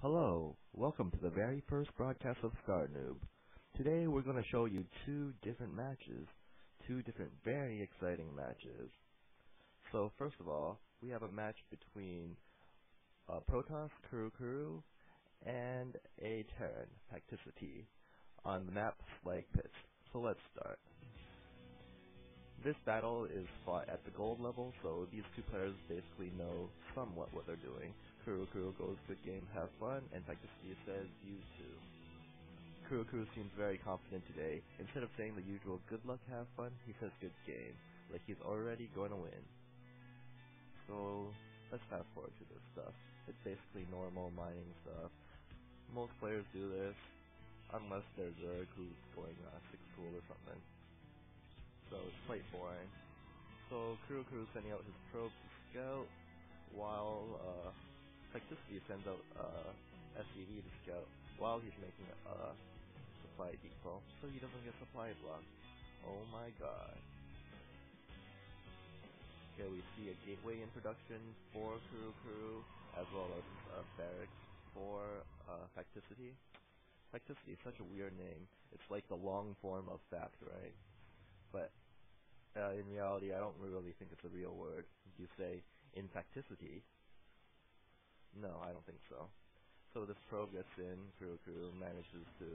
Hello, welcome to the very first broadcast of StarNoob. Today we're going to show you two different matches, two different very exciting matches. So first of all, we have a match between Protoss Kuru and a Terran, Facticity, on the map Slag Pits. So let's start. This battle is fought at the gold level, so these two players basically know somewhat what they're doing. Kuru goes, good game, have fun, and Facticity says, you too. Kuru seems very confident today. Instead of saying the usual good luck, have fun, he says good game, like he's already going to win. So, let's fast forward to this stuff. It's basically normal mining stuff. Most players do this, unless there's Zerg who's going 6 school or something. So it's quite boring. So Kuru sending out his probe to scout, while Facticity sends out SCV to scout while he's making a supply depot, so he doesn't get supply blocked. Oh my god. Okay, we see a gateway in production for Kuru, as well as barracks for Facticity. Facticity is such a weird name. It's like the long form of fact, right? But in reality, I don't really think it's a real word. You say infacticity. No, I don't think so. So this probe gets in, Kuru manages to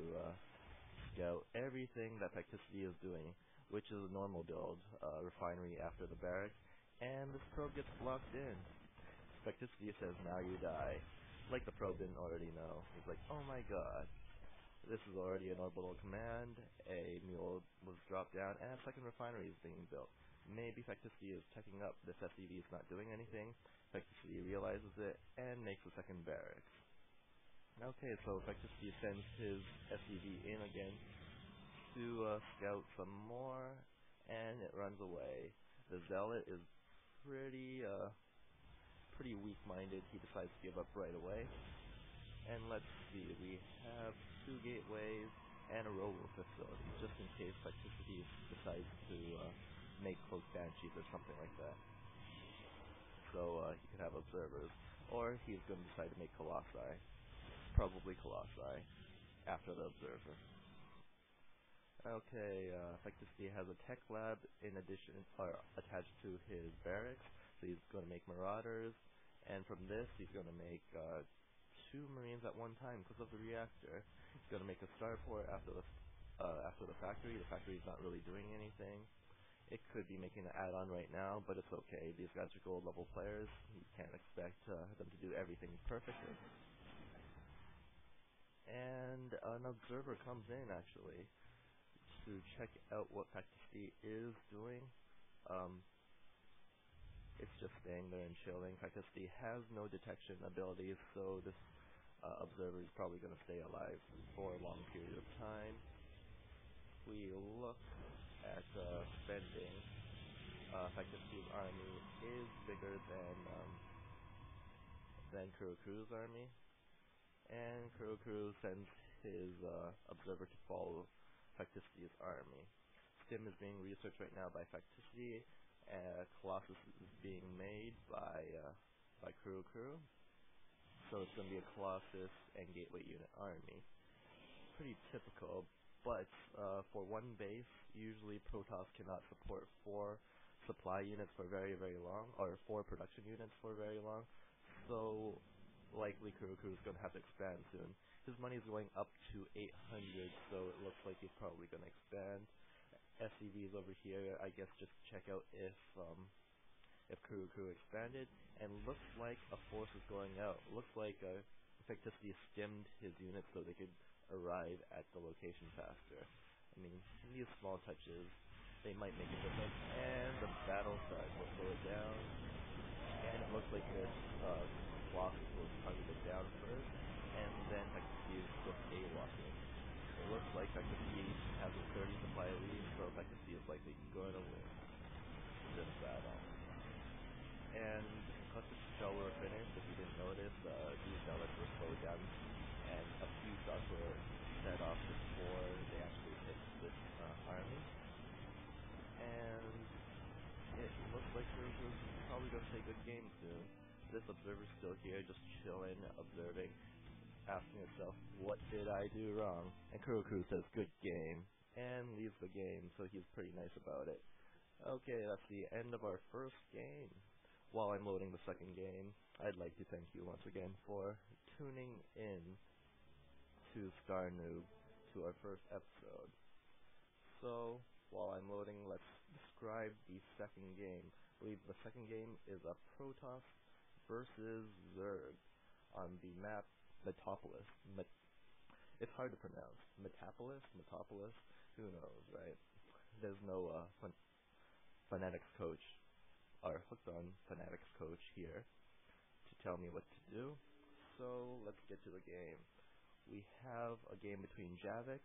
scout everything that Facticity is doing, which is a normal build, refinery after the barracks, and this probe gets blocked in. Facticity says, now you die. Like the probe didn't already know. He's like, oh my god. This is already an orbital command, a mule was dropped down, and a second refinery is being built. Maybe Facticity is checking up this SCV is not doing anything. Facticity realizes it and makes a second barracks. Okay, so Facticity sends his SCV in again to scout some more, and it runs away. The Zealot is pretty weak-minded. He decides to give up right away. And let's see, we have 2 gateways and a robo facility, just in case Facticity decides to make cloak banshees or something like that. So he could have observers, or he's going to decide to make colossi, probably colossi, after the observer. Okay, Facticity has a tech lab in addition, or attached to his barracks, so he's going to make marauders, and from this he's going to make 2 marines at one time because of the reactor. He's going to make a starport after the factory. The factory is not really doing anything. It could be making an add-on right now, but it's okay. These guys are gold level players. You can't expect them to do everything perfectly. And an observer comes in actually to check out what Facticity is doing. It's just staying there and chilling. Facticity has no detection abilities, so this observer is probably going to stay alive for a long period of time. We look at spending. Facticity's army is bigger than Kuru's army, and Kuru sends his observer to follow Facticity's army. Stim is being researched right now by Facticity. Colossus is being made by Kuru. So it's going to be a Colossus and Gateway unit army. Pretty typical, but for one base, usually Protoss cannot support 4 supply units for very long, or 4 production units for very long. So likely Kuru is going to have to expand soon. His money is going up to 800, so it looks like he's probably going to expand. SCVs over here, I guess just check out if Kuru expanded, and looks like a force is going out. Looks like Facticity stimmed his units so they could arrive at the location faster. I mean, these small touches, they might make a difference, and the battle starts. Let's slow it down, and it looks like this Colossus was targeted down first, and then Facticity is just A-walking. It looks like Facticity has a 30 supply lead, so Facticity is likely going to win this battle. And Cluster Shell were finished. If you didn't notice, these zealots were slowed down, and a few shots were set off before they actually hit this army. And it looks like Kuru's probably going to play good game soon. This observer's still here, just chilling, observing. asking itself, what did I do wrong? And Kurokuru says, good game, and leaves the game, so he's pretty nice about it. Okay, that's the end of our first game. While I'm loading the second game, I'd like to thank you once again for tuning in to StarNoob, to our first episode. So, while I'm loading, let's describe the second game. I believe the second game is a Protoss versus Zerg on the map Metopolis. It's hard to pronounce. Metopolis? Who knows, right? There's no phonetics coach, or hooked on phonetics coach here to tell me what to do. So let's get to the game. We have a game between Javix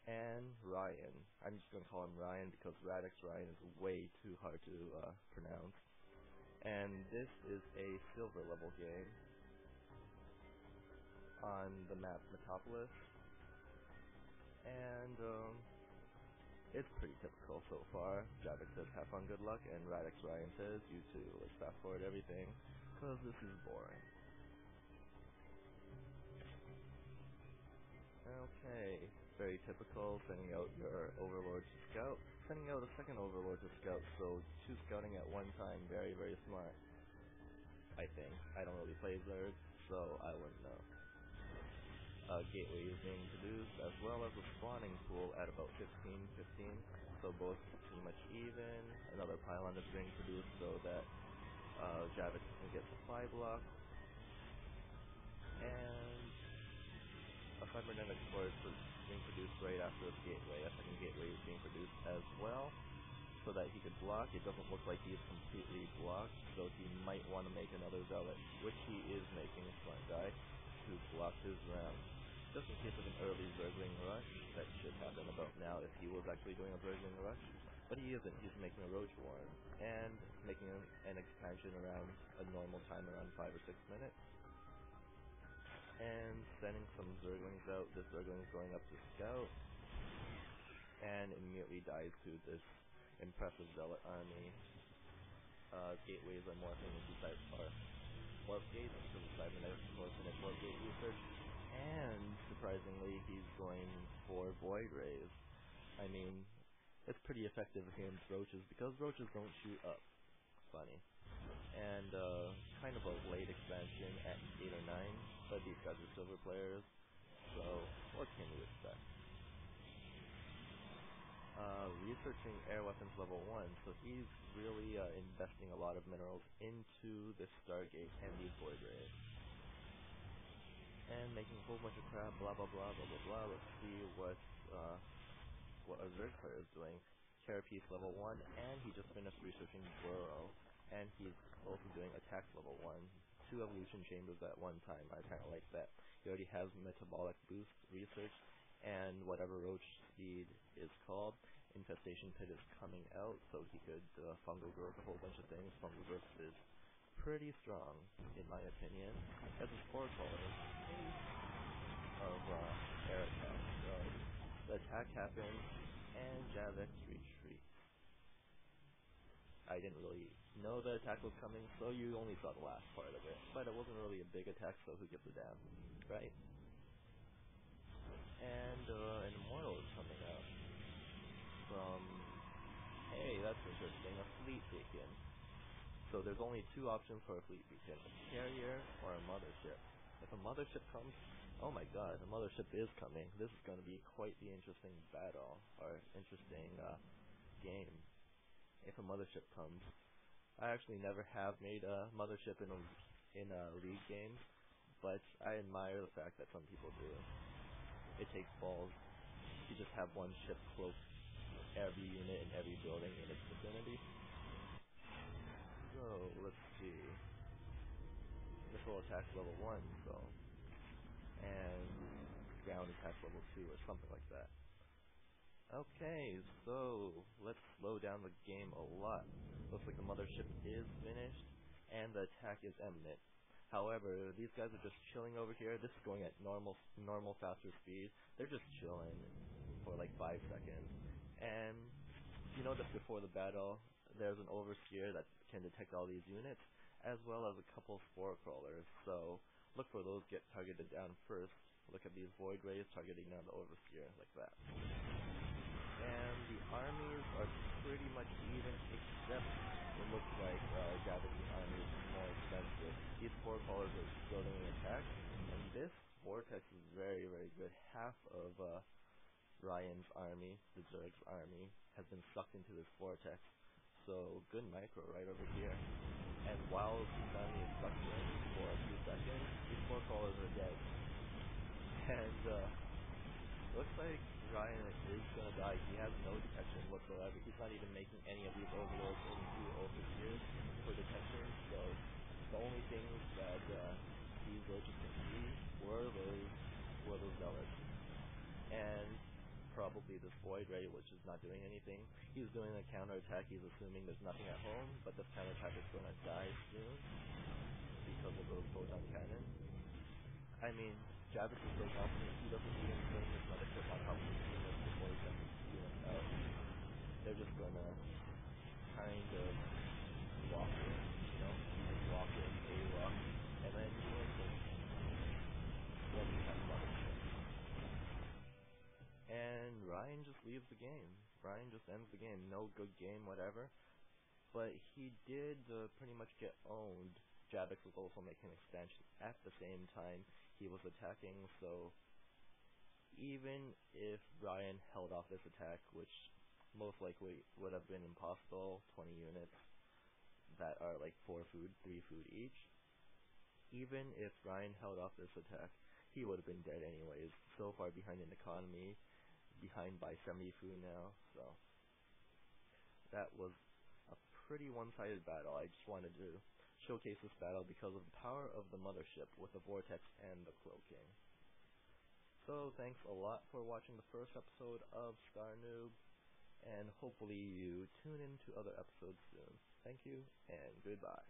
and Ryan. I'm just going to call him Ryan because Radix Ryan is way too hard to pronounce. And this is a silver level game on the map Metopolis. And it's pretty typical so far. Javix says have fun, good luck, and Radix Ryan says you too. Let's fast forward everything because this is boring. Okay, very typical, sending out your overlord to scout, sending out a second overlord to scout, so 2 scouting at one time, very, very smart, I think. I don't really play Zerg, so I wouldn't know. Gateway is being produced, as well as a spawning pool at about 15, so both pretty much even. Another pylon is being produced so that Javix can get supply block, and a cybernetic force is being produced right after the gateway. A second gateway is being produced as well, so that he could block. It doesn't look like he is completely blocked, so he might want to make another zealot, which he is making, smart guy, to block his round. Just in case of an early Zergling rush, that should happen about now if he was actually doing a Zergling rush. But he isn't, he's making a Roach Warren, and making an expansion around a normal time around 5 or 6 minutes. And sending some Zerglings out. This Zergling is going up to scout, and immediately dies to this impressive zealot army. Gateways are morphing into warp gates because of cybernetic force and warp gate research. And surprisingly, he's going for Void Rays. I mean, it's pretty effective against roaches because roaches don't shoot up. Funny. And kind of a late expansion at 8 or 9, but these guys are silver players, so what can you expect? Researching air weapons level 1, so he's really investing a lot of minerals into the Stargate and these Void Rays. And making a whole bunch of crap, blah blah blah blah blah blah. Let's see what a Zerg player is doing. Carapace level 1, and he just finished researching Burrow, and he's also doing attacks level 1. 2 evolution chambers at one time. I kind of like that. He already has metabolic boost research, and whatever roach speed is called, infestation pit is coming out, so he could fungal growth a whole bunch of things. Fungal growth is pretty strong, in my opinion, as a spore caller of air attack. So the attack happens, and Javix retreats. I didn't really know the attack was coming, so you only saw the last part of it. But it wasn't really a big attack, so who gives a damn, right? And an Immortal is coming out from, hey, that's interesting, a fleet beacon. So there's only 2 options for a fleet beacon, a carrier or a mothership. If a mothership comes, oh my god, a mothership is coming. This is going to be quite the interesting battle, or interesting game. If a mothership comes. I actually never have made a mothership in a league game, but I admire the fact that some people do. It takes balls to just have one ship cloak every unit and every building in its vicinity. So, let's see. Missile attacks level 1, so. And ground attacks level 2 or something like that. Okay, so let's slow down the game a lot. Looks like the mothership is finished, and the attack is imminent. However, these guys are just chilling over here. This is going at normal faster speed. They're just chilling for like 5 seconds. And you know that before the battle, there's an overseer that can detect all these units, as well as a couple spore crawlers. So look for those get targeted down first. Look at these void rays targeting down the overseer like that. And the armies are pretty much even, except it looks like Javik's army is more expensive. These four colors are still doing attack, and this vortex is very, very good. Half of Ryan's army, the Zerg's army, has been sucked into this vortex. So good micro right over here. And while his army is sucked in for a few seconds, these four colors are dead. And looks like Ryan is gonna die. He has no detection whatsoever. He's not even making any of these overlords into overseers for detection. So the only things that these roaches can see were those zealots. And probably this void ray, which is not doing anything. He's doing a counterattack. He's assuming there's nothing at home, but this counterattack is gonna die soon because of those photon cannon. I mean, Javik is so confident he doesn't even bring his mothership on top of the units before he sends his units out. They're just gonna kind of walk in, walk in, A-walk, and then you win when you have mothership. And Ryan just leaves the game. Ryan just ends the game. No good game, whatever. But he did pretty much get owned. Javik was also making expansion at the same time he was attacking, so even if Ryan held off this attack, which most likely would have been impossible, 20 units that are like 4 food, 3 food each, even if Ryan held off this attack, he would have been dead anyways. So far behind in economy, behind by 70 food now, so that was a pretty one-sided battle. I just wanted to showcase this battle because of the power of the mothership with the vortex and the cloaking. So thanks a lot for watching the first episode of StarNoob, and hopefully you tune in to other episodes soon. Thank you, and goodbye.